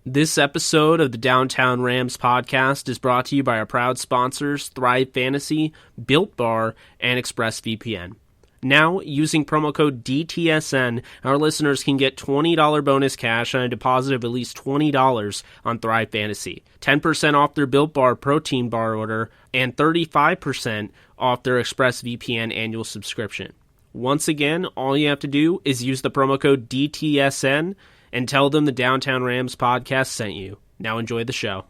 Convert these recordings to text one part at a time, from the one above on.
This episode of the Downtown Rams podcast is brought to you by our proud sponsors, Thrive Fantasy, Built Bar, and ExpressVPN. Now, using promo code DTSN, our listeners can get $20 bonus cash on a deposit of at least $20 on Thrive Fantasy, 10% off their Built Bar protein bar order, and 35% off their ExpressVPN annual subscription. Once again, all you have to do is use the promo code DTSN and tell them the Downtown Rams podcast sent you. Now enjoy the show.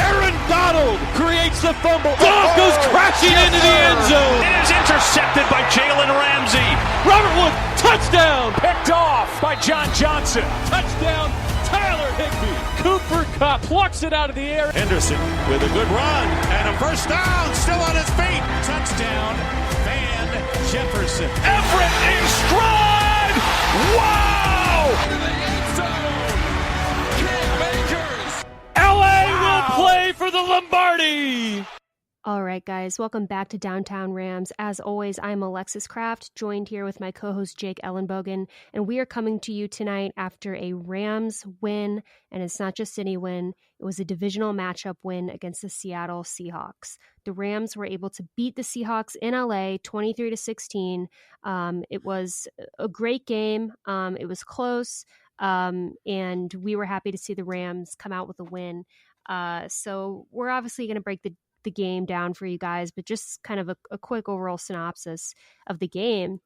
Aaron Donald creates the fumble. Goff goes crashing into the end zone. It is intercepted by Jalen Ramsey. Robert Wood, touchdown. Picked off by John Johnson. Touchdown, Tyler Higbee. Cooper Kupp plucks it out of the air. Henderson with a good run and a first down. Still on his feet. Touchdown, Van Jefferson. Everett in stride. Wow. LA will play for the Lombardi. All right, guys, welcome back to Downtown Rams. As always, I'm Alexis Kraft, joined here with my co-host Jake Ellenbogen, and we are coming to you tonight after a Rams win, and it's not just any win, it was a divisional matchup win against the Seattle Seahawks. The Rams were able to beat the Seahawks in LA 23-16. It was a great game. It was close, and we were happy to see the Rams come out with a win. So we're obviously going to break the game down for you guys, but just kind of a quick overall synopsis of the game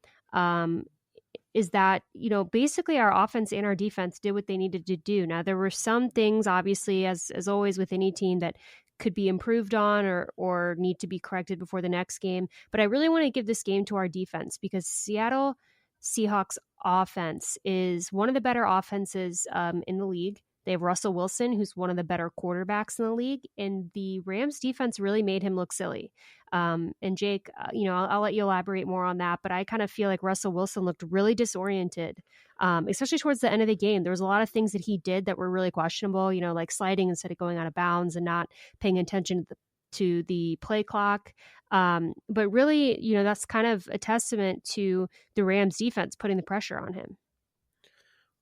is that, basically our offense and our defense did what they needed to do. Now, there were some things, obviously, as always with any team, that could be improved on or need to be corrected before the next game. But I really want to give this game to our defense because Seattle Seahawks offense is one of the better offenses in the league. They have Russell Wilson, who's one of the better quarterbacks in the league, and the Rams defense really made him look silly. And Jake, I'll let you elaborate more on that, but I kind of feel like Russell Wilson looked really disoriented, especially towards the end of the game. There was a lot of things that he did that were really questionable, like sliding instead of going out of bounds and not paying attention to the play clock. But really, that's kind of a testament to the Rams defense putting the pressure on him.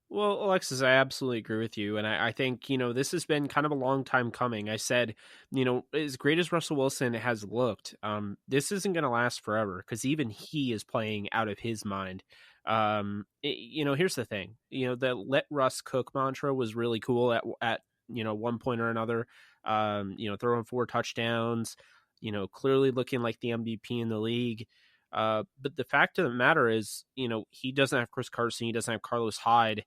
Well, Alexis, I absolutely agree with you. And I think, this has been kind of a long time coming. I said, as great as Russell Wilson has looked, this isn't going to last forever because even he is playing out of his mind. Here's the thing, the let Russ cook mantra was really cool at one point or another, throwing 4 touchdowns, clearly looking like the MVP in the league. But the fact of the matter is, he doesn't have Chris Carson. He doesn't have Carlos Hyde.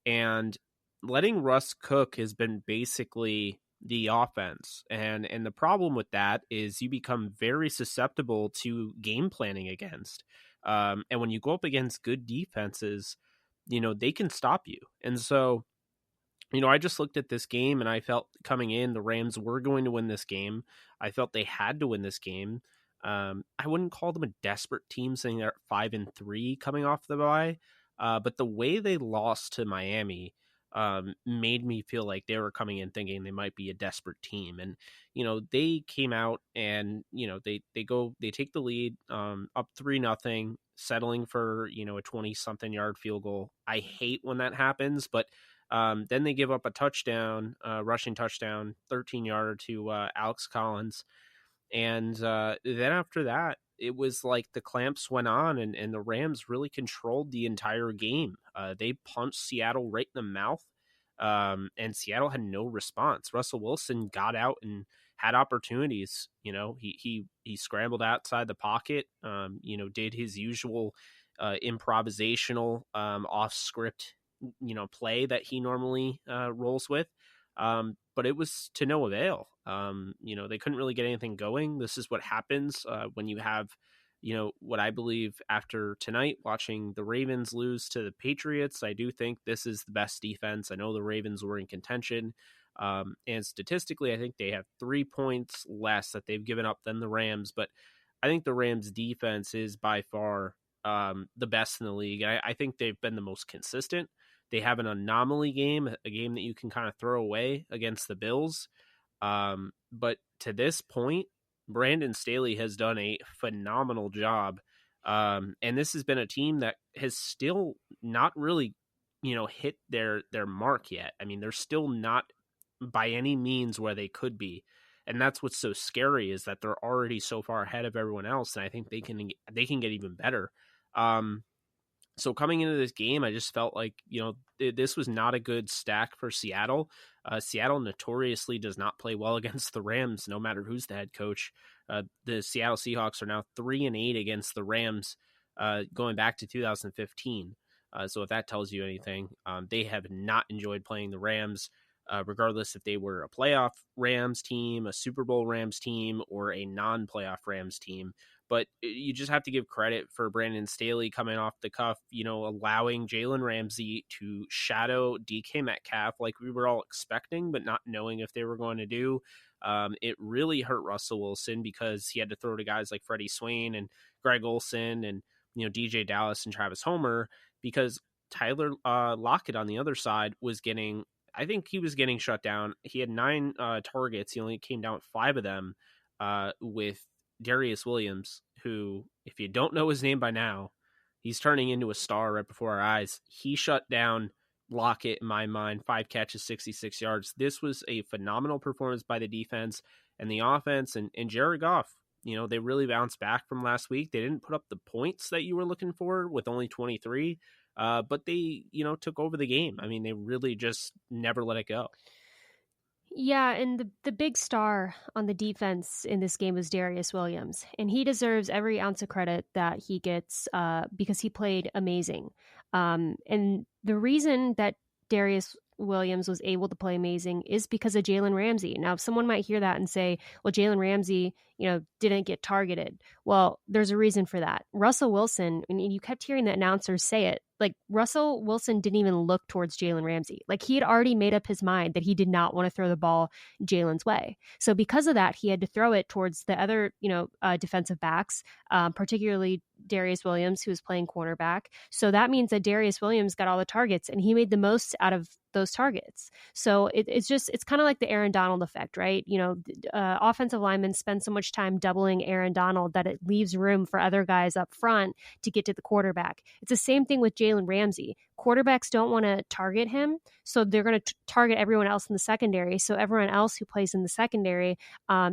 And letting Russ cook has been basically the offense. And the problem with that is you become very susceptible to game planning against. And when you go up against good defenses, they can stop you. And so, I just looked at this game and I felt coming in, the Rams were going to win this game. I felt they had to win this game. I wouldn't call them a desperate team saying they're at 5-3 coming off the bye. But the way they lost to Miami made me feel like they were coming in thinking they might be a desperate team. And, they came out and, they take the lead up 3-0, settling for, a 20-something yard field goal. I hate when that happens, but then they give up a touchdown, rushing touchdown, 13-yarder to Alex Collins. And then after that, it was like the clamps went on and the Rams really controlled the entire game. They punched Seattle right in the mouth, and Seattle had no response. Russell Wilson got out and had opportunities. He scrambled outside the pocket, did his usual improvisational off-script, play that he normally rolls with. But it was to no avail. They couldn't really get anything going. This is what happens when you have, what I believe after tonight, watching the Ravens lose to the Patriots. I do think this is the best defense. I know the Ravens were in contention. And statistically, I think they have 3 points less that they've given up than the Rams. But I think the Rams defense is by far the best in the league. I think they've been the most consistent. They have an anomaly game, a game that you can kind of throw away against the Bills. But to this point, Brandon Staley has done a phenomenal job. And this has been a team that has still not really hit their mark yet. I mean, they're still not by any means where they could be. And that's what's so scary, is that they're already so far ahead of everyone else. And I think they can get even better. So coming into this game, I just felt like, this was not a good stack for Seattle. Seattle notoriously does not play well against the Rams, no matter who's the head coach. The Seattle Seahawks are now 3-8 against the Rams, going back to 2015. So if that tells you anything, they have not enjoyed playing the Rams, regardless if they were a playoff Rams team, a Super Bowl Rams team, or a non-playoff Rams team. But you just have to give credit for Brandon Staley coming off the cuff, allowing Jalen Ramsey to shadow DK Metcalf like we were all expecting, but not knowing if they were going to do. It really hurt Russell Wilson because he had to throw to guys like Freddie Swain and Greg Olsen and, DJ Dallas and Travis Homer, because Tyler Lockett on the other side I think he was getting shut down. He had 9 targets. He only came down with 5 of them, with Darius Williams, who, if you don't know his name by now, he's turning into a star right before our eyes. He shut down Lockett, in my mind, 5 catches, 66 yards. This was a phenomenal performance by the defense and the offense, and Jared Goff. They really bounced back from last week. They didn't put up the points that you were looking for with only 23, but they, took over the game. I mean, they really just never let it go. Yeah, and the big star on the defense in this game was Darius Williams, and he deserves every ounce of credit that he gets because he played amazing. And the reason that Darius Williams was able to play amazing is because of Jalen Ramsey. Now, someone might hear that and say, well, Jalen Ramsey, didn't get targeted. Well, there's a reason for that. Russell Wilson, and you kept hearing the announcers say it, like Russell Wilson didn't even look towards Jalen Ramsey. Like he had already made up his mind that he did not want to throw the ball Jalen's way. So because of that, he had to throw it towards the other, defensive backs, particularly Darius Williams, who was playing cornerback. So that means that Darius Williams got all the targets and he made the most out of those targets. So it's kind of like the Aaron Donald effect, right? Offensive linemen spend so much time doubling Aaron Donald that it leaves room for other guys up front to get to the quarterback. It's the same thing with Jalen Ramsey. Quarterbacks don't want to target him, so they're going to target everyone else in the secondary. So everyone else who plays in the secondary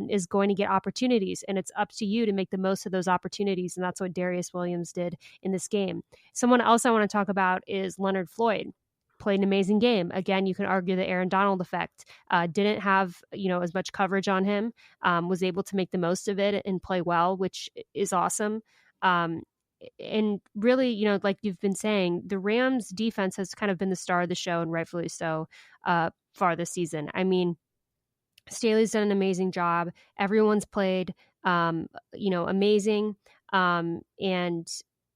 is going to get opportunities, and it's up to you to make the most of those opportunities, and that's what Darius Williams did in this game. Someone else I want to talk about is Leonard Floyd. Played an amazing game. Again, you can argue the Aaron Donald effect. Didn't have as much coverage on him. Was able to make the most of it and play well, which is awesome. And really, like you've been saying, the Rams defense has kind of been the star of the show, and rightfully so, far this season. I mean, Staley's done an amazing job. Everyone's played, amazing. And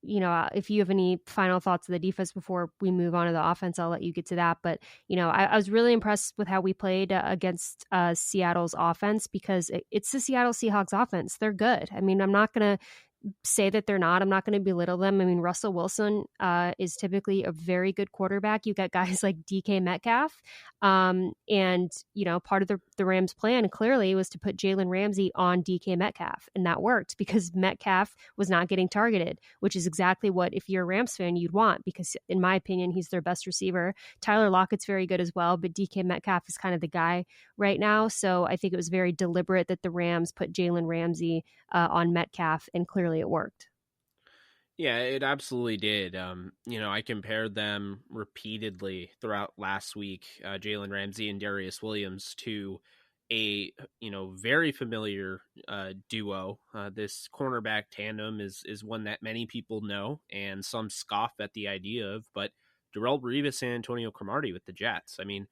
if you have any final thoughts of the defense before we move on to the offense, I'll let you get to that. But, I was really impressed with how we played against Seattle's offense, because it's the Seattle Seahawks offense. They're good. I mean, I'm not going to say that they're not. I'm not going to belittle them. I mean, Russell Wilson is typically a very good quarterback. You got guys like DK Metcalf. And, part of the Rams' plan clearly was to put Jalen Ramsey on DK Metcalf. And that worked because Metcalf was not getting targeted, which is exactly what, if you're a Rams fan, you'd want, because in my opinion, he's their best receiver. Tyler Lockett's very good as well, but DK Metcalf is kind of the guy right now. So I think it was very deliberate that the Rams put Jalen Ramsey on Metcalf, and clearly it worked. Yeah, it absolutely did. I compared them repeatedly throughout last week, Jalen Ramsey and Darius Williams, to a very familiar duo. This cornerback tandem is one that many people know and some scoff at the idea of, but Darrelle Revis and Antonio Cromartie with the Jets. I mean,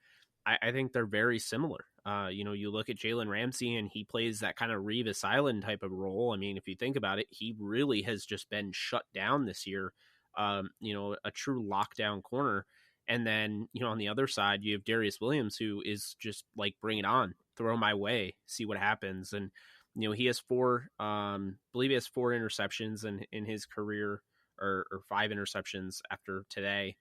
I think they're very similar. You look at Jalen Ramsey and he plays that kind of Revis Island type of role. I mean, if you think about it, he really has just been shut down this year, a true lockdown corner. And then, on the other side, you have Darius Williams, who is just like, bring it on, throw my way, see what happens. And, he has I believe he has 4 interceptions in his career, or 5 interceptions after today.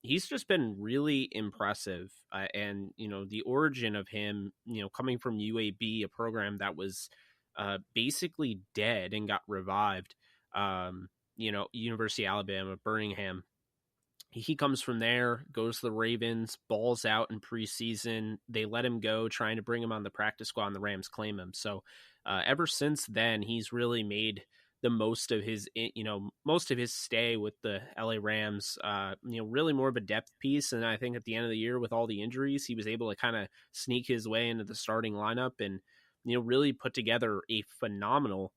He's just been really impressive. And, the origin of him, coming from UAB, a program that was basically dead and got revived, University of Alabama, Birmingham. he comes from there, goes to the Ravens, balls out in preseason. They let him go, trying to bring him on the practice squad, and the Rams claim him. So ever since then, he's really made the most of his, most of his stay with the LA Rams. Really more of a depth piece. And I think at the end of the year, with all the injuries, he was able to kind of sneak his way into the starting lineup and really put together a phenomenal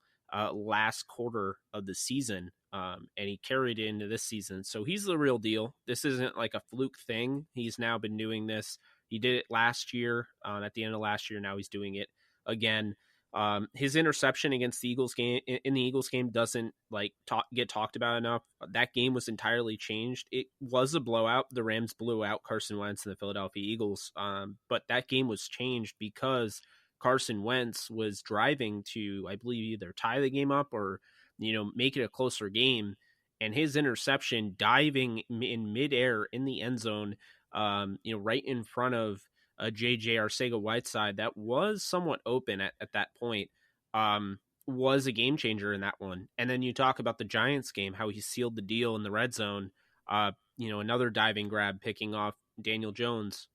last quarter of the season. And he carried it into this season. So he's the real deal. This isn't like a fluke thing. He's now been doing this. He did it last year, at the end of last year. Now he's doing it again. His interception against the Eagles game in the Eagles game doesn't get talked about enough. That game was entirely changed. It was a blowout. The Rams blew out Carson Wentz and the Philadelphia Eagles. But that game was changed because Carson Wentz was driving to, I believe, either tie the game up or make it a closer game. And his interception, diving in midair in the end zone, right in front of JJ Arcega-Whiteside, that was somewhat open at that point, was a game changer in that one. And then you talk about the Giants game, how he sealed the deal in the red zone. Another diving grab, picking off Daniel Jones,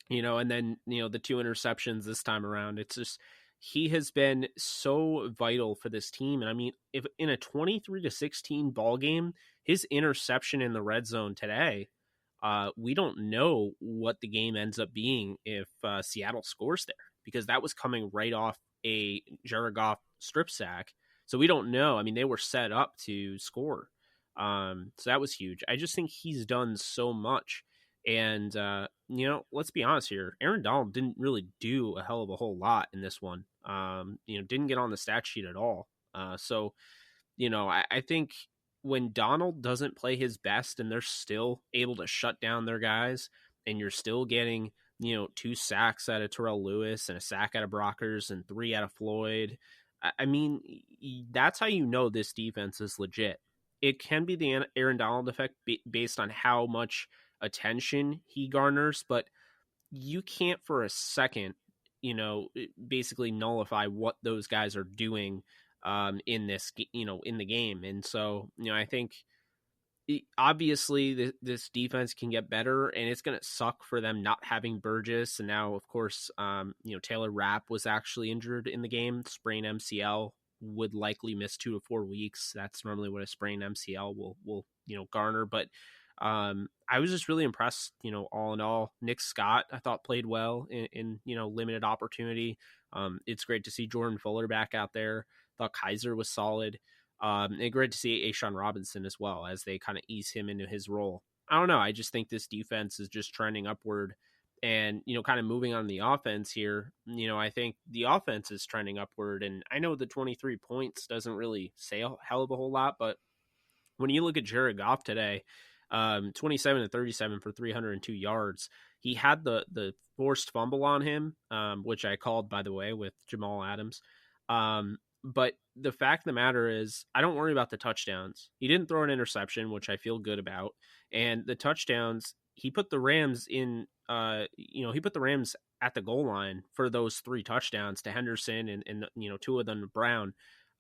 and then, the 2 interceptions this time around. It's just, he has been so vital for this team. And I mean, if in a 23-16 ball game, his interception in the red zone today, we don't know what the game ends up being if Seattle scores there, because that was coming right off a Jared Goff strip sack. So we don't know. I mean, they were set up to score. So that was huge. I just think he's done so much. And, let's be honest here. Aaron Donald didn't really do a hell of a whole lot in this one. Didn't get on the stat sheet at all. I think when Donald doesn't play his best and they're still able to shut down their guys, and you're still getting, 2 sacks out of Terrell Lewis and a sack out of Brockers and 3 out of Floyd. I mean, that's how this defense is legit. It can be the Aaron Donald effect based on how much attention he garners, but you can't for a second, basically nullify what those guys are doing in this, in the game. And so, I think obviously this defense can get better, and it's going to suck for them not having Burgess. And now, of course, Taylor Rapp was actually injured in the game, sprained MCL, would likely miss 2 to 4 weeks. That's normally what a sprained MCL will garner. But I was just really impressed, all in all. Nick Scott, I thought, played well in limited opportunity. It's great to see Jordan Fuller back out there. Thought Kaiser was solid. And great to see Ashawn Robinson as well, as they kind of ease him into his role. I don't know. I just think this defense is just trending upward. And, kind of moving on the offense here, I think the offense is trending upward. And I know the 23 points doesn't really say a hell of a whole lot, but when you look at Jared Goff today, 27 to 37 for 302 yards. He had the forced fumble on him, which I called, by the way, with Jamal Adams. But the fact of the matter is, I don't worry about the touchdowns. He didn't throw an interception, which I feel good about. And the touchdowns, he put the Rams in, he put the Rams at the goal line for those 3 touchdowns to Henderson and 2 of them to Brown.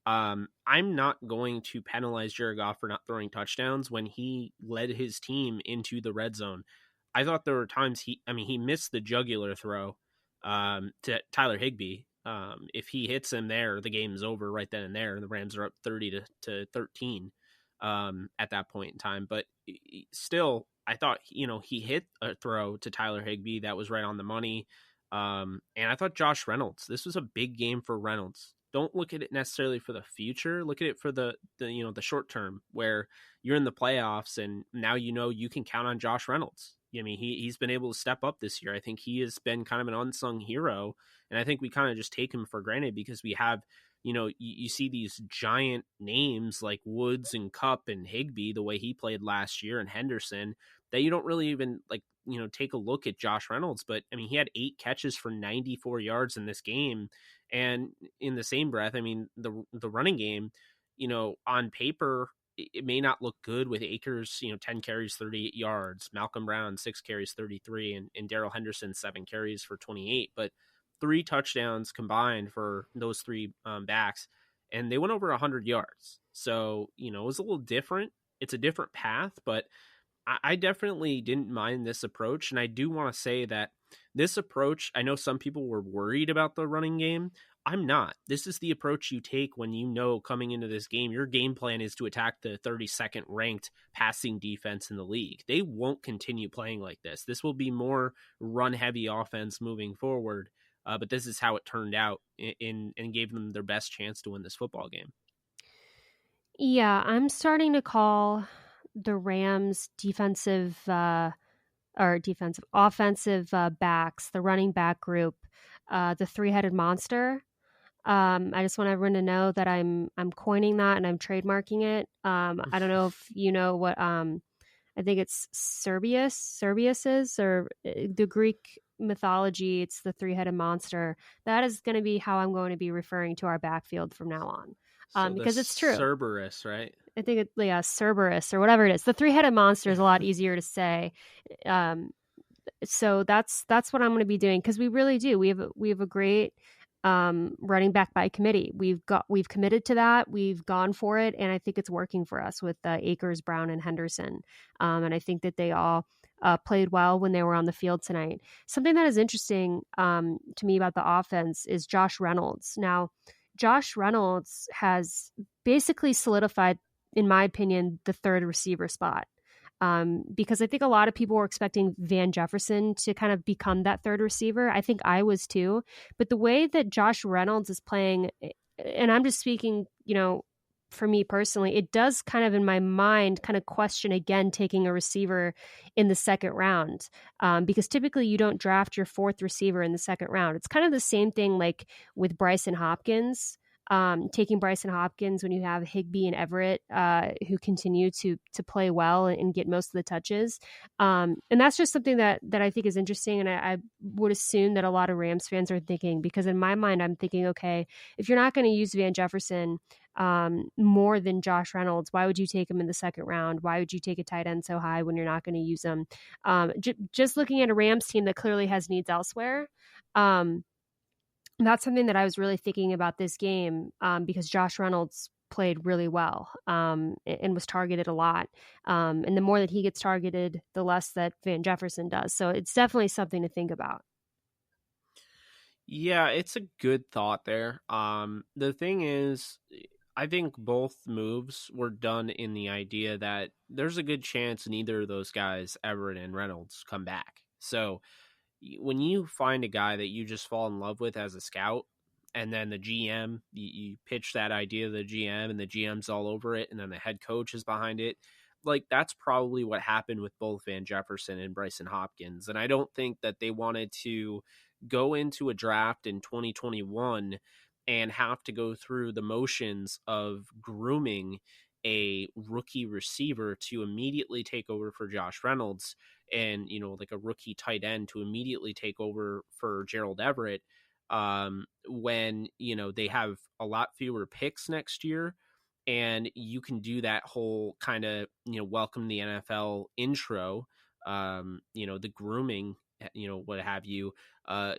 I'm not going to penalize Jared Goff for not throwing touchdowns when he led his team into the red zone. I thought there were times he missed the jugular throw to Tyler Higbee. If he hits him there, the game's over right then and there. The Rams are up 30 to 13 at that point in time. But still, I thought, he hit a throw to Tyler Higbee that was right on the money. And I thought Josh Reynolds, this was a big game for Reynolds. Don't look at it necessarily for the future. Look at it for the short term, where you're in the playoffs and now you can count on Josh Reynolds. I mean, he's been able to step up this year. I think he has been kind of an unsung hero, and I think we kind of just take him for granted because we have, you see these giant names like Woods and Kupp and Higbee, the way he played last year, and Henderson, that you don't really even take a look at Josh Reynolds. But I mean, he had 8 catches for 94 yards in this game. And in the same breath, I mean, the running game, on paper, it may not look good with Akers, 10 carries, 38 yards, Malcolm Brown, 6 carries, 33, and Darrell Henderson, 7 carries for 28, but 3 touchdowns combined for those 3 backs, and they went over 100 yards. So, it was a little different. It's a different path, but I definitely didn't mind this approach. And I do want to say that this approach, I know some people were worried about the running game. I'm not. This is the approach you take when you know coming into this game, your game plan is to attack the 32nd ranked passing defense in the league. They won't continue playing like this. This will be more run heavy offense moving forward. But this is how it turned out and gave them their best chance to win this football game. Yeah, I'm starting to call the Rams offensive backs, the running back group, the three-headed monster. I just want everyone to know that I'm coining that and I'm trademarking it. I don't know if you know what I think it's Cerberus is, or the Greek mythology. It's the three-headed monster. That is going to be how I'm going to be referring to our backfield from now on. So Because it's true. Cerberus, right? I think it's Cerberus or whatever it is. The three-headed monster is a lot easier to say. So that's what I'm going to be doing, because we really do. We have a great running back by committee. We've committed to that. We've gone for it, and I think it's working for us with Akers, Brown, and Henderson. And I think that they all played well when they were on the field tonight. Something that is interesting to me about the offense is Josh Reynolds. Now, Josh Reynolds has basically solidified, in my opinion, the third receiver spot. Because I think a lot of people were expecting Van Jefferson to kind of become that third receiver. I think I was too. But the way that Josh Reynolds is playing, and I'm just speaking, for me personally, it does kind of in my mind kind of question again taking a receiver in the second round, because typically you don't draft your fourth receiver in the second round. It's kind of the same thing like with Bryson Hopkins. Taking Bryson Hopkins when you have Higbee and Everett, who continue to play well and get most of the touches. And that's just something that I think is interesting. And I would assume that a lot of Rams fans are thinking, because in my mind, I'm thinking, okay, if you're not going to use Van Jefferson more than Josh Reynolds, why would you take him in the second round? Why would you take a tight end so high when you're not going to use him? Just looking at a Rams team that clearly has needs elsewhere. That's something that I was really thinking about this game, because Josh Reynolds played really well and was targeted a lot. And the more that he gets targeted, the less that Van Jefferson does. So it's definitely something to think about. Yeah, it's a good thought there. The thing is, I think both moves were done in the idea that there's a good chance neither of those guys, Everett and Reynolds, come back. So when you find a guy that you just fall in love with as a scout, and then the GM, you pitch that idea to the GM, and the GM's all over it, and then the head coach is behind it, like that's probably what happened with both Van Jefferson and Bryson Hopkins. And I don't think that they wanted to go into a draft in 2021 and have to go through the motions of grooming a rookie receiver to immediately take over for Josh Reynolds, and like a rookie tight end to immediately take over for Gerald Everett, when they have a lot fewer picks next year, and you can do that whole kind of welcome the NFL intro, the grooming, what have you,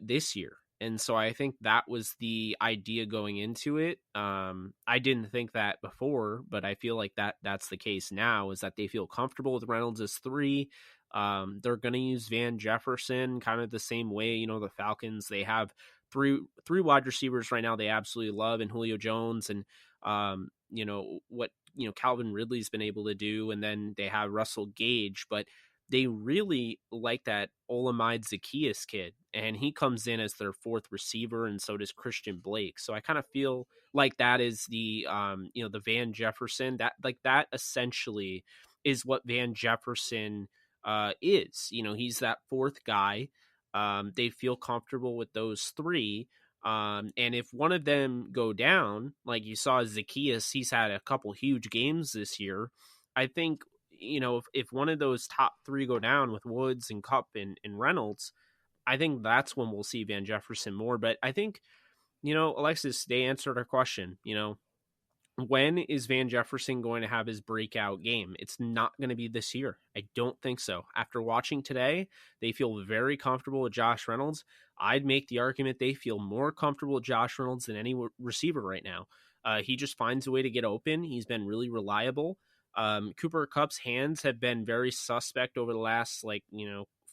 this year. And so I think that was the idea going into it. I didn't think that before, but I feel like that's the case now, is that they feel comfortable with Reynolds as 3. They're going to use Van Jefferson kind of the same way. The Falcons, they have three wide receivers right now they absolutely love, and Julio Jones, and what Calvin Ridley's been able to do, and then they have Russell Gage, but they really like that Olamide Zaccheaus kid, and he comes in as their fourth receiver, and so does Christian Blake. So I kind of feel like that is the the Van Jefferson, that essentially is what Van Jefferson is. He's that fourth guy. They feel comfortable with those 3. And if one of them go down, like you saw Zaccheaus, he's had a couple huge games this year. I think, if one of those top 3 go down with Woods and Kupp and Reynolds, I think that's when we'll see Van Jefferson more. But I think, Alexis, they answered our question. When is Van Jefferson going to have his breakout game? It's not going to be this year. I don't think so. After watching today, they feel very comfortable with Josh Reynolds. I'd make the argument they feel more comfortable with Josh Reynolds than any receiver right now. He just finds a way to get open. He's been really reliable. Cooper Kupp's hands have been very suspect over the last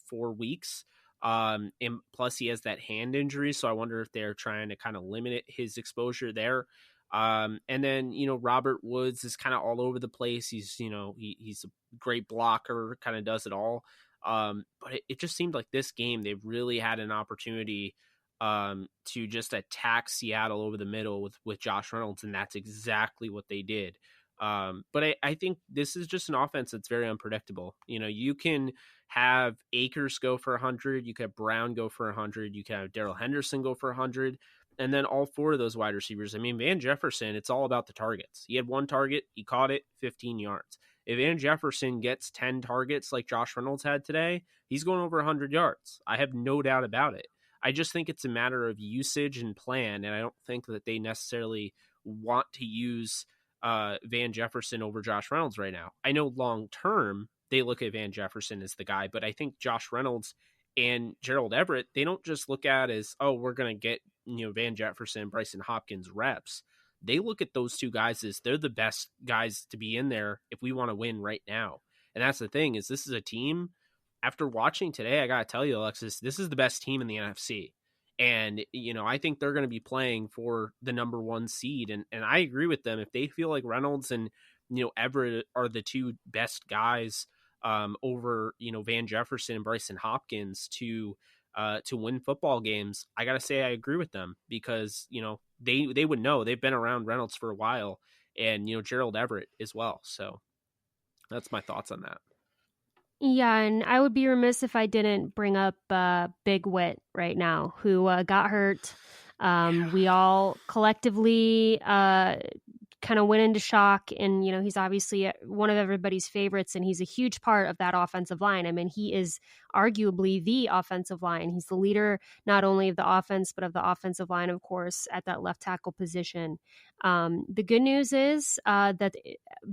4 weeks. And plus he has that hand injury, so I wonder if they're trying to kind of limit his exposure there. And then, Robert Woods is kind of all over the place. He's, he's a great blocker, kind of does it all. But it just seemed like this game, they really had an opportunity to just attack Seattle over the middle with Josh Reynolds. And that's exactly what they did. But I think this is just an offense that's very unpredictable. You can have Akers go for 100. You can have Brown go for 100. You can have Darrell Henderson go for 100. And then all four of those wide receivers. I mean, Van Jefferson, it's all about the targets. He had one target. He caught it, 15 yards. If Van Jefferson gets 10 targets like Josh Reynolds had today, he's going over 100 yards. I have no doubt about it. I just think it's a matter of usage and plan, and I don't think that they necessarily want to use Van Jefferson over Josh Reynolds right now. I know long term they look at Van Jefferson as the guy, but I think Josh Reynolds and Gerald Everett, they don't just look at as, oh, we're going to get Van Jefferson, Bryson Hopkins reps. They look at those two guys as they're the best guys to be in there if we want to win right now. And that's the thing, is this is a team, after watching today, I got to tell you, Alexis, this is the best team in the NFC. And, I think they're going to be playing for the number one seed. And I agree with them. If they feel like Reynolds and, Everett are the two best guys over, Van Jefferson and Bryson Hopkins to win football games, I got to say I agree with them because, they would know. They've been around Reynolds for a while and, Gerald Everett as well. So that's my thoughts on that. Yeah, and I would be remiss if I didn't bring up Big Wit right now, who got hurt. We all collectively kind of went into shock, and he's obviously one of everybody's favorites, and he's a huge part of that offensive line. I mean, he is arguably the offensive line. He's the leader not only of the offense but of the offensive line, of course, at that left tackle position. The good news is that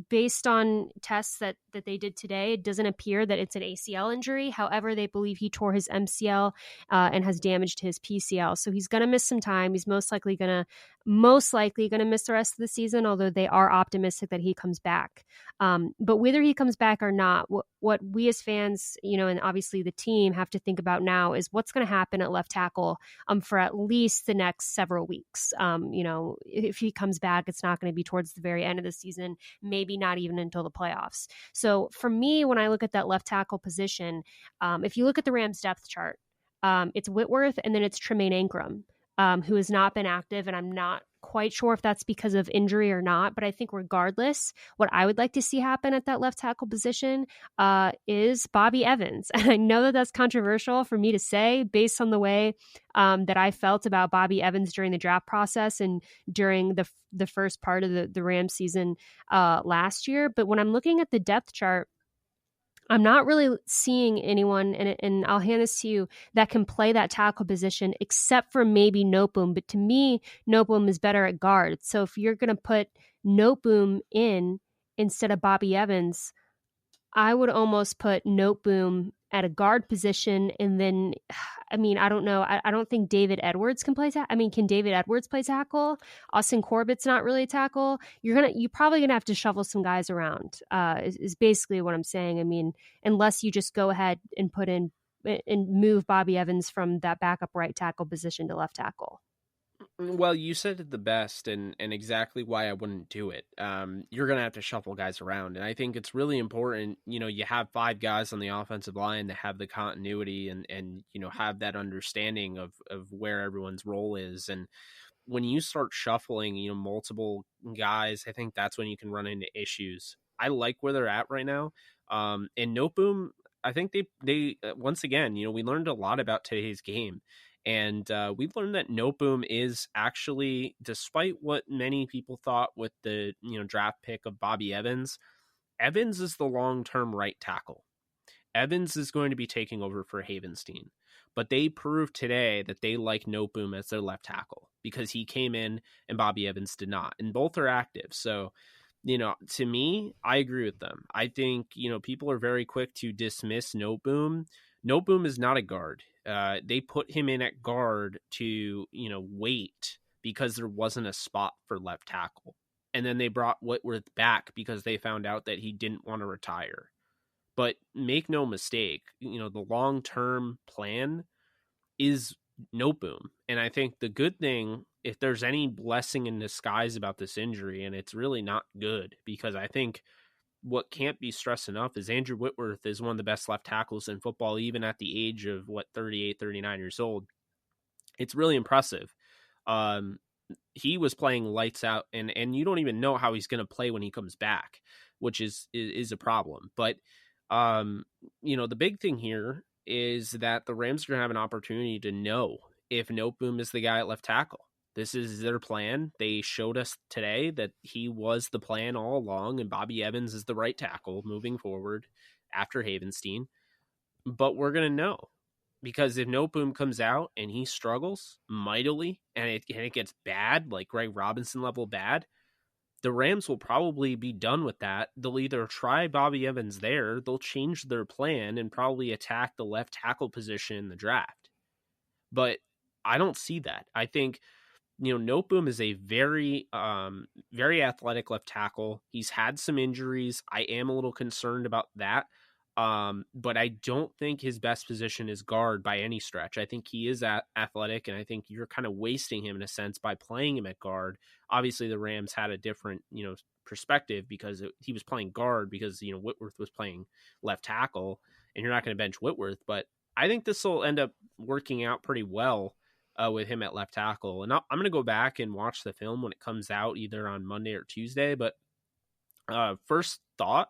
based on tests that they did today, it doesn't appear that it's an ACL injury. However, they believe he tore his MCL and has damaged his PCL. So he's going to miss some time. He's most likely going to miss the rest of the season, although they are optimistic that he comes back. But whether he comes back or not, what we as fans, and obviously the team have to think about now is what's going to happen at left tackle for at least the next several weeks. If he comes back, it's not going to be towards the very end of the season, maybe not even until the playoffs. So for me, when I look at that left tackle position, if you look at the Rams depth chart, it's Whitworth and then it's Tremaine Ankrum, who has not been active, and I'm not quite sure if that's because of injury or not, but I think regardless, what I would like to see happen at that left tackle position is Bobby Evans. And I know that that's controversial for me to say based on the way that I felt about Bobby Evans during the draft process and during the first part of the Rams season last year. But when I'm looking at the depth chart, I'm not really seeing anyone, and I'll hand this to you, that can play that tackle position except for maybe Noteboom. But to me, Noteboom is better at guard. So if you're going to put Noteboom in instead of Bobby Evans, I would almost put Noteboom at a guard position. And then, I don't know. I don't think David Edwards can play tackle. Can David Edwards play tackle? Austin Corbett's not really a tackle. You're probably going to have to shuffle some guys around, is basically what I'm saying. Unless you just go ahead and put in and move Bobby Evans from that backup right tackle position to left tackle. Well, you said it the best, and exactly why I wouldn't do it. You're going to have to shuffle guys around, and I think it's really important, you have 5 guys on the offensive line that have the continuity and have that understanding of where everyone's role is. And when you start shuffling, multiple guys, I think that's when you can run into issues. I like where they're at right now. And Noteboom, I think they once again, we learned a lot about today's game. And we've learned that Noteboom is actually, despite what many people thought with the draft pick of Bobby Evans, Evans is the long-term right tackle. Evans is going to be taking over for Havenstein. But they proved today that they like Noteboom as their left tackle because he came in and Bobby Evans did not. And both are active. So, to me, I agree with them. I think, people are very quick to dismiss Noteboom. Noteboom is not a guard. They put him in at guard to, wait because there wasn't a spot for left tackle. and then they brought Whitworth back because they found out that he didn't want to retire. But make no mistake, the long-term plan is Noteboom. And I think the good thing, if there's any blessing in disguise about this injury, and it's really not good, because I think what can't be stressed enough is Andrew Whitworth is one of the best left tackles in football, even at the age of 38, 39 years old. It's really impressive. He was playing lights out, and you don't even know how he's going to play when he comes back, which is a problem. But the big thing here is that the Rams are going to have an opportunity to know if Noteboom is the guy at left tackle. This is their plan. They showed us today that he was the plan all along, and Bobby Evans is the right tackle moving forward after Havenstein. But we're going to know, because if Noteboom comes out and he struggles mightily and it gets bad, like Greg Robinson level bad, the Rams will probably be done with that. They'll either try Bobby Evans there, they'll change their plan and probably attack the left tackle position in the draft. But I don't see that. I think, Noteboom is a very, very athletic left tackle. He's had some injuries. I am a little concerned about that. But I don't think his best position is guard by any stretch. I think he is athletic, and I think you're kind of wasting him in a sense by playing him at guard. Obviously, the Rams had a different, perspective because he was playing guard because, Whitworth was playing left tackle, and you're not going to bench Whitworth. But I think this will end up working out pretty well with him at left tackle. And I'm going to go back and watch the film when it comes out either on Monday or Tuesday. But first thought,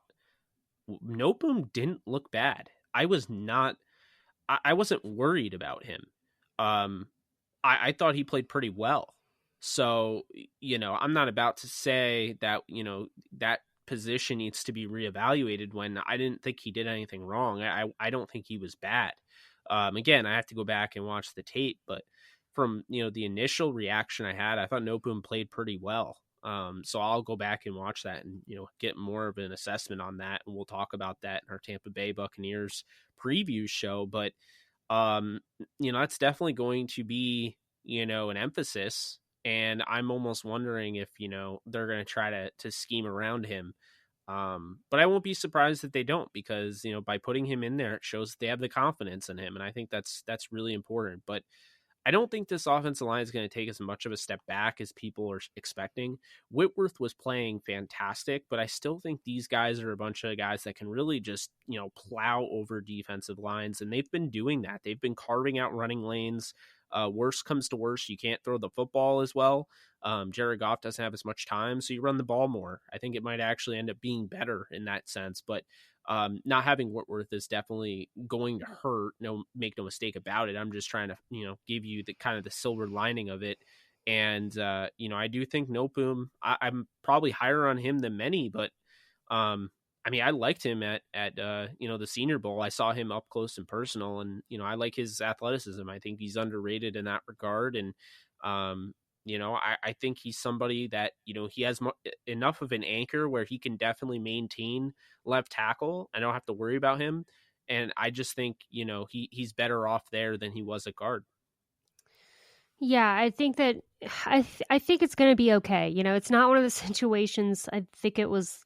Noteboom didn't look bad. I wasn't worried about him. I thought he played pretty well. So, I'm not about to say that, that position needs to be reevaluated when I didn't think he did anything wrong. I don't think he was bad. Again, I have to go back and watch the tape, but from, the initial reaction I had, I thought Noteboom played pretty well. So I'll go back and watch that and, get more of an assessment on that. And we'll talk about that in our Tampa Bay Buccaneers preview show. But, it's definitely going to be, an emphasis. And I'm almost wondering if, they're going to try to scheme around him. But I won't be surprised if they don't, because, by putting him in there, it shows that they have the confidence in him. And I think that's really important. But I don't think this offensive line is going to take as much of a step back as people are expecting. Whitworth was playing fantastic, but I still think these guys are a bunch of guys that can really just, plow over defensive lines. And they've been doing that. They've been carving out running lanes. Worst comes to worst, you can't throw the football as well. Jared Goff doesn't have as much time, so you run the ball more. I think it might actually end up being better in that sense. But not having Whitworth is definitely going to hurt. Make no mistake about it. I'm just trying to, give you the kind of the silver lining of it. And, I do think Noteboom, I'm probably higher on him than many, but, I liked him at the Senior Bowl. I saw him up close and personal, and, I like his athleticism. I think he's underrated in that regard. And, I think he's somebody that, he has enough of an anchor where he can definitely maintain left tackle. I don't have to worry about him. And I just think, he's better off there than he was at guard. Yeah, I think that I think it's going to be okay. It's not one of the situations. I think it was,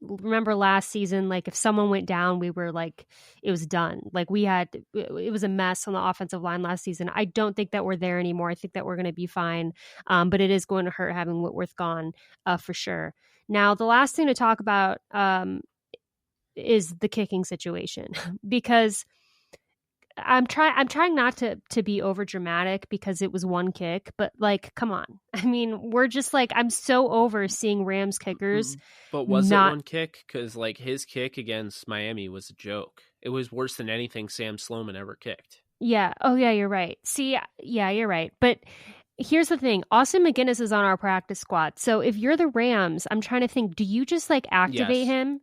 remember last season, like if someone went down, we were like, it was done. Like it was a mess on the offensive line last season. I don't think that we're there anymore. I think that we're going to be fine. But it is going to hurt having Whitworth gone for sure. Now, the last thing to talk about is the kicking situation, because I'm trying not to be over dramatic because it was one kick, but like, come on. We're just like, I'm so over seeing Rams kickers. But was it one kick? Because like his kick against Miami was a joke. It was worse than anything Sam Sloman ever kicked. Yeah. Oh yeah, you're right. See, yeah, you're right. But here's the thing. Austin McGinnis is on our practice squad. So if you're the Rams, I'm trying to think, do you just like activate him?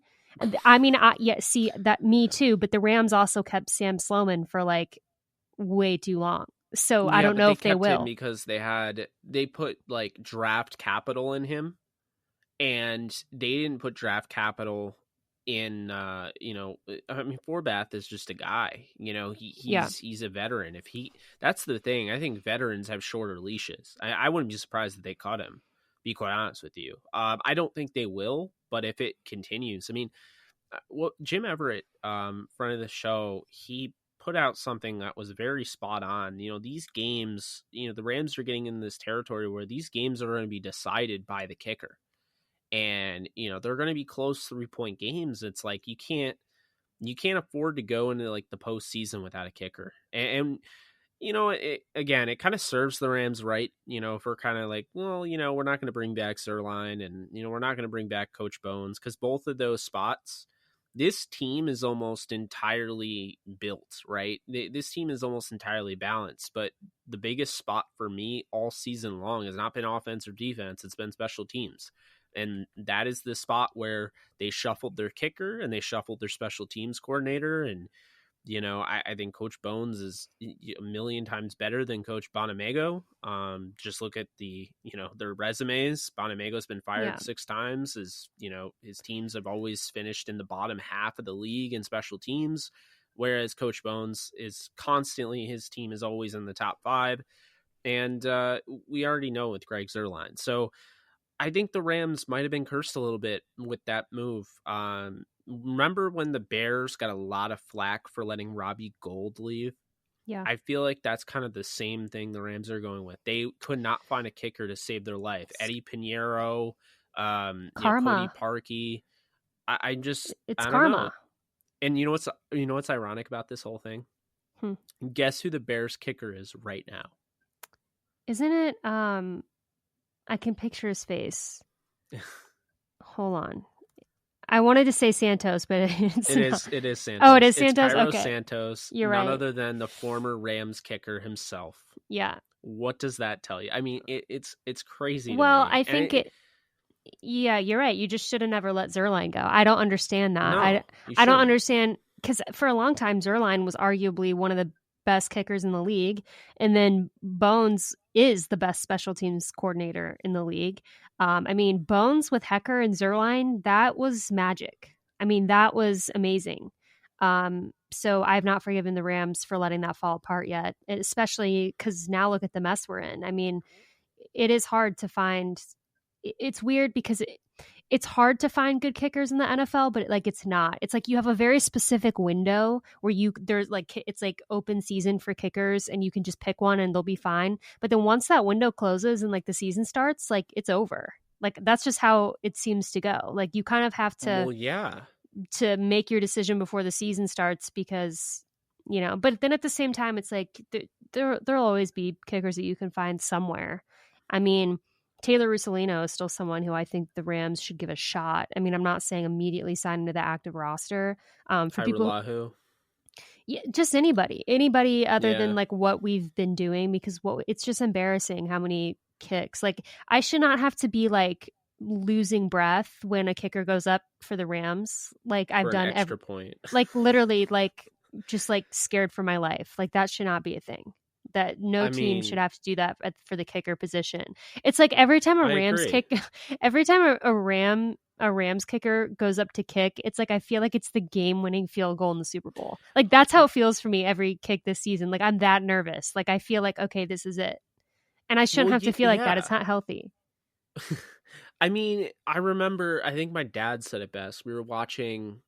See that, me too, but the Rams also kept Sam Sloman for like way too long. So I don't know if they will, because they put like draft capital in him, and they didn't put draft capital in, Forbath is just a guy, he's a veteran. That's the thing. I think veterans have shorter leashes. I wouldn't be surprised if they cut him, be quite honest with you. I don't think they will, but if it continues, I mean, well, Jim Everett, front of the show, he put out something that was very spot on. These games, the Rams are getting in this territory where these games are going to be decided by the kicker. And, they're going to be close 3-point games. It's like you can't afford to go into like the postseason without a kicker. And it kind of serves the Rams right, for kind of like, well, we're not going to bring back Zerline and, we're not going to bring back Coach Bones, because both of those spots, this team is almost entirely built, right? This team is almost entirely balanced, but the biggest spot for me all season long has not been offense or defense. It's been special teams. And that is the spot where they shuffled their kicker and they shuffled their special teams coordinator. And, I think Coach Bones is a million times better than Coach Bonamego. Just look at their resumes. Bonamago's been fired 6 times. His teams have always finished in the bottom half of the league in special teams, whereas Coach Bones is constantly, his team is always in the top 5. And we already know with Greg Zuerlein. So I think the Rams might have been cursed a little bit with that move. Remember when the Bears got a lot of flack for letting Robbie Gould leave? Yeah. I feel like that's kind of the same thing the Rams are going with. They could not find a kicker to save their life. Eddie Pinheiro, karma. Cody Parkey. It's I don't karma. know. And you know what's ironic about this whole thing? Guess who the Bears kicker is right now? Isn't it? I can picture his face. Hold on. I wanted to say Santos, but it is Santos. Oh, it is Santos? Cairo Okay. Santos. You're none right. other than the former Rams kicker himself. Yeah. What does that tell you? I mean, it's crazy to Well, me. I think yeah, you're right. You just should have never let Zuerlein go. I don't understand that. No, I don't understand, because for a long time, Zuerlein was arguably one of the best kickers in the league. And then Bones is the best special teams coordinator in the league. I mean, Bones with Hecker and Zuerlein, that was magic. I mean, that was amazing. So I've not forgiven the Rams for letting that fall apart yet, especially because now look at the mess we're in. I mean, it is hard to find. It's weird because it's hard to find good kickers in the NFL, but it's not. It's like you have a very specific window where it's like open season for kickers and you can just pick one and they'll be fine. But then once that window closes and the season starts, it's over. That's just how it seems to go. You kind of have to to make your decision before the season starts, because but then at the same time, it's like there'll always be kickers that you can find somewhere. I mean, Taylor Russolino is still someone who I think the Rams should give a shot. I mean, I'm not saying immediately sign him to the active roster. For people, yeah, just anybody other than what we've been doing, because it's just embarrassing how many kicks. I should not have to be losing breath when a kicker goes up for the Rams. I've done extra point. Literally, just scared for my life. That should not be a thing. That team should have to do that for the kicker position. It's every time a Rams kicker goes up to kick, it's I feel like it's the game-winning field goal in the Super Bowl. That's how it feels for me every kick this season. I'm that nervous. I feel okay, this is it. And I shouldn't have to feel like that. It's not healthy. I mean, I remember, I think my dad said it best. We were watching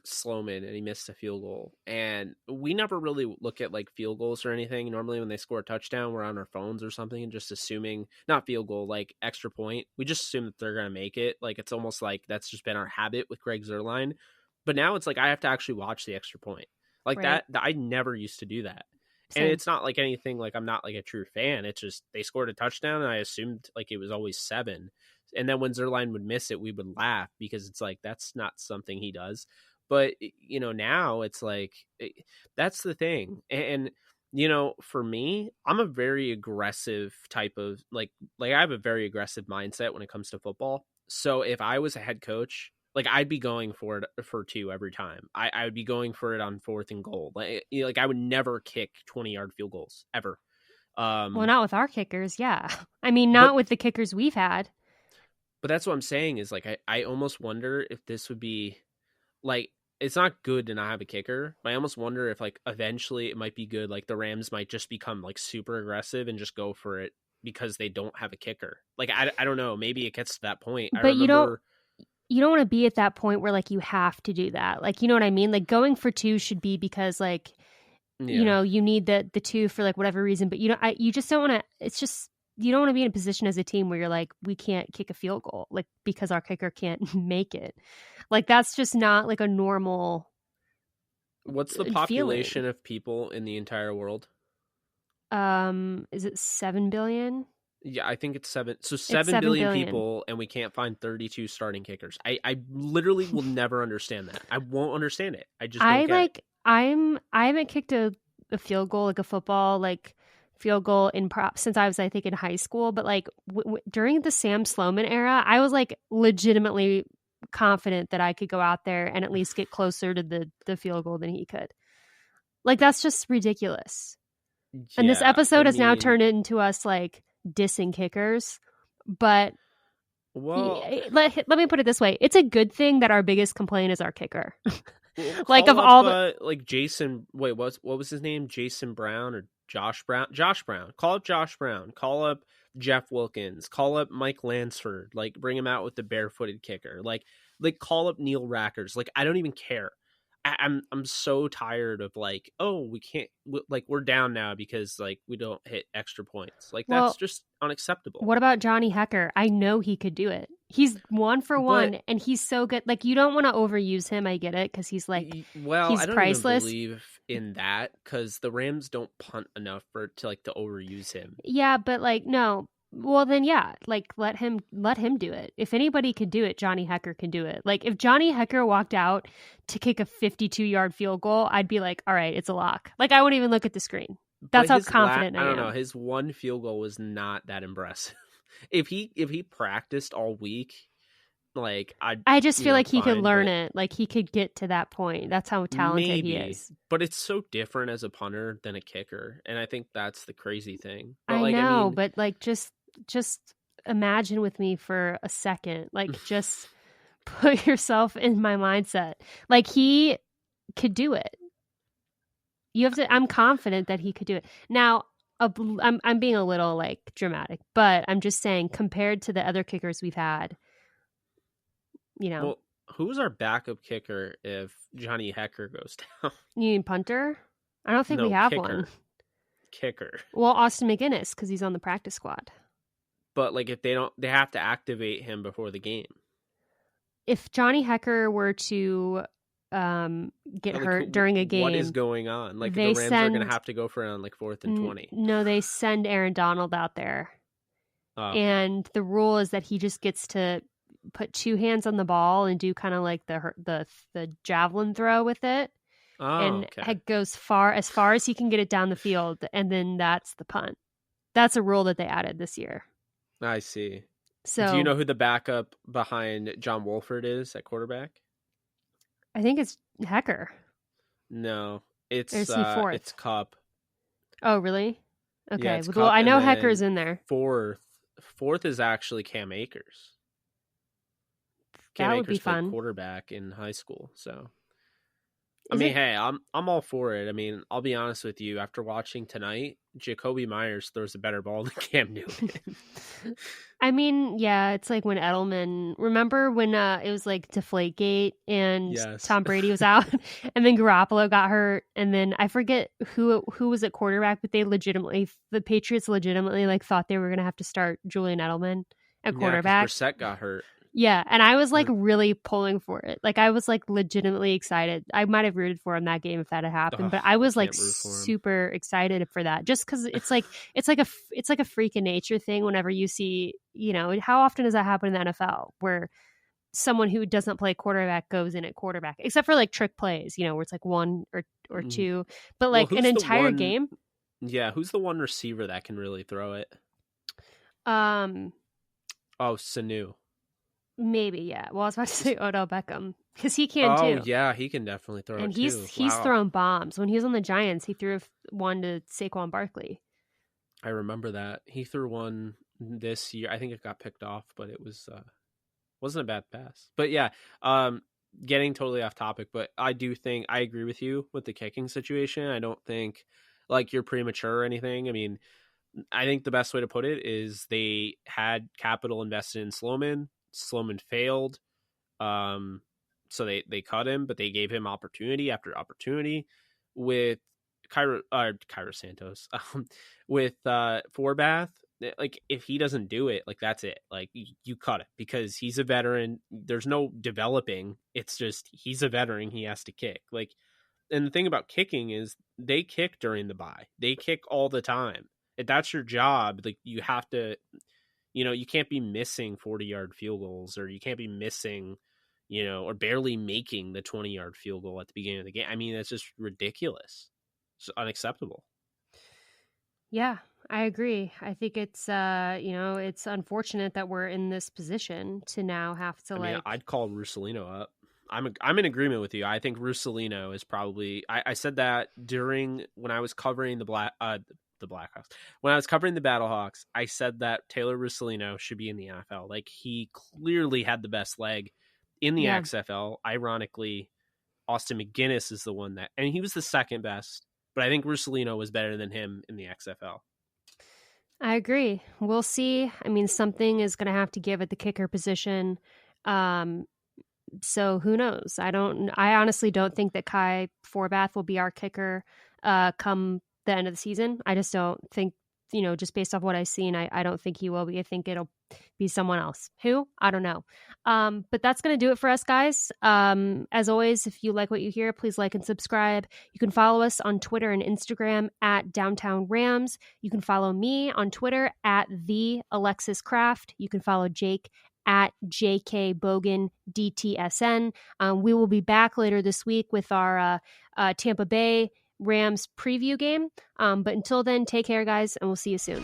Sloman and he missed a field goal, and we never really look at field goals or anything. Normally when they score a touchdown, we're on our phones or something and just assuming, not field goal, extra point, we just assume that they're gonna make it. It's almost that's just been our habit with Greg Zuerlein. But now it's I have to actually watch the extra point Right. that I never used to do that. Same. And it's not anything, I'm not a true fan. It's just they scored a touchdown and I assumed it was always 7. And then when Zuerlein would miss it, we would laugh because it's that's not something he does. But, now it's that's the thing. And, for me, I'm a very aggressive type of I have a very aggressive mindset when it comes to football. So if I was a head coach, I'd be going for it for 2 every time. I would be going for it on 4th and goal. I would never kick 20-yard field goals ever. Well, not with our kickers. Yeah. I mean, not with the kickers we've had. But that's what I'm saying is I almost wonder if this would be it's not good to not have a kicker, but I almost wonder if eventually it might be good. The Rams might just become super aggressive and just go for it because they don't have a kicker. Like, I don't know. Maybe it gets to that point. I But remember. you don't want to be at that point where like you have to do that. Like, you know what I mean? Like going for 2 should be because like, you know, you need the 2 for like whatever reason, but you just don't want to, it's just, you don't want to be in a position as a team where you're like, we can't kick a field goal, like because our kicker can't make it. Like that's just not like a normal. What's the population of people in the entire world? Is it 7 billion? Yeah, I think it's 7. So 7 billion people, and we can't find 32 starting kickers. I literally will never understand that. I won't understand it. I just don't get it. I haven't kicked a field goal, like a football like field goal in prop since I was, I think, in high school. But like during the Sam Sloman era, I was like legitimately confident that I could go out there and at least get closer to the field goal than he could. Like that's just ridiculous. Yeah, and this episode has now turned into us like dissing kickers, but let me put it this way: it's a good thing that our biggest complaint is our kicker. Like of all like Jason, wait, what was his name? Jason Brown or Josh Brown? Josh Brown. Call up Josh Brown. Call up Jeff Wilkins. Call up Mike Lansford. Like bring him out with the barefooted kicker. Like call up Neil Rackers. Like I don't even care. I'm so tired of like, oh, we can't, like we're down now because like we don't hit extra points. Like that's just unacceptable. What about Johnny Hecker? I know he could do it. He's 1 for 1 and he's so good. Like you don't want to overuse him. I get it because he's like, well, he's I don't priceless. even believe in that because the Rams don't punt enough to overuse him. Yeah, but like no. Well, then, yeah, like let him do it. If anybody could do it, Johnny Hecker can do it. Like if Johnny Hecker walked out to kick a 52-yard field goal, I'd be like, all right, it's a lock. Like I wouldn't even look at the screen. That's how confident I am. I don't know. His one field goal was not that impressive. If he practiced all week, like I just feel like he could learn it. Like he could get to that point. That's how talented he is. But it's so different as a punter than a kicker, and I think that's the crazy thing. But I know, but like just imagine with me for a second. Like just put yourself in my mindset. Like he could do it. You have to. I'm confident that he could do it. Now, I'm being a little like dramatic, but I'm just saying compared to the other kickers we've had, you know. Well, who's our backup kicker if Johnny Hecker goes down? You mean punter? I don't think we have one. Kicker. Well, Austin McGinnis because he's on the practice squad. But like if they don't, they have to activate him before the game. If Johnny Hecker were to get hurt during a game, what is going on? Like the Rams are going to have to go for it on like 4th and 20. No, they send Aaron Donald out there, and the rule is that he just gets to put 2 hands on the ball and do kind of like the javelin throw with it, and it goes as far as he can get it down the field, and then that's the punt. That's a rule that they added this year. I see. So, do you know who the backup behind John Wolford is at quarterback? I think it's Hecker. No, it's fourth? It's Cup. Oh, really? Okay. Yeah, well, I know Hecker's in there. Fourth is actually Cam Akers. That would be fun. Quarterback in high school, so. Hey, I'm all for it. I mean, I'll be honest with you. After watching tonight, Jacoby Myers throws a better ball than Cam Newton. I mean, yeah, it's like when Edelman. Remember when it was like Deflategate and Tom Brady was out, and then Garoppolo got hurt, and then I forget who was at quarterback, but the Patriots legitimately like thought they were gonna have to start Julian Edelman at quarterback. Brissett got hurt. Yeah, and I was like really pulling for it. Like I was like legitimately excited. I might have rooted for him that game if that had happened, but I was like super excited for that. Just because it's like a freak of nature thing. Whenever you see, you know, how often does that happen in the NFL where someone who doesn't play quarterback goes in at quarterback, except for like trick plays, you know, where it's like 1 or 2, but like an entire game. Yeah, who's the one receiver that can really throw it? Sanu. Maybe, yeah. Well, I was about to say Odell Beckham because he can too. Oh, yeah, he can definitely throw it too. And he's thrown bombs. When he was on the Giants, he threw one to Saquon Barkley. I remember that. He threw one this year. I think it got picked off, but it wasn't a bad pass. But yeah, getting totally off topic, but I do think I agree with you with the kicking situation. I don't think like you're premature or anything. I mean, I think the best way to put it is they had capital invested in Sloman. Sloman failed. So they cut him, but they gave him opportunity after opportunity with Cairo Santos, with Forbath. Like, if he doesn't do it, like, that's it. Like, you cut it because he's a veteran. There's no developing. It's just, he's a veteran. He has to kick. Like, and the thing about kicking is they kick during the bye. They kick all the time. If that's your job, like, you have to, you can't be missing 40-yard field goals, or you can't be missing, or barely making the 20-yard field goal at the beginning of the game. I mean, it's just ridiculous. It's unacceptable. Yeah, I agree. I think it's it's unfortunate that we're in this position to now have to I'd call Russolino up. I'm in agreement with you. I think Russolino is probably. I said that when I was covering the Blackhawks. When I was covering the Battlehawks, I said that Taylor Russolino should be in the NFL. Like, he clearly had the best leg in the XFL. Ironically, Austin McGinnis is the one and he was the second best. But I think Russolino was better than him in the XFL. I agree. We'll see. I mean, something is going to have to give at the kicker position. So who knows? I honestly don't think that Kai Forbath will be our kicker come the end of the season. I just don't think, just based off what I've seen, I don't think he will be. I think it'll be someone else. Who? I don't know. But that's going to do it for us, guys. As always, if you like what you hear, please like and subscribe. You can follow us on Twitter and Instagram at Downtown Rams. You can follow me on Twitter at the Alexis Kraft. You can follow Jake at JKBogan DTSN. We will be back later this week with our Tampa Bay Rams preview game. But until then, take care, guys, and we'll see you soon.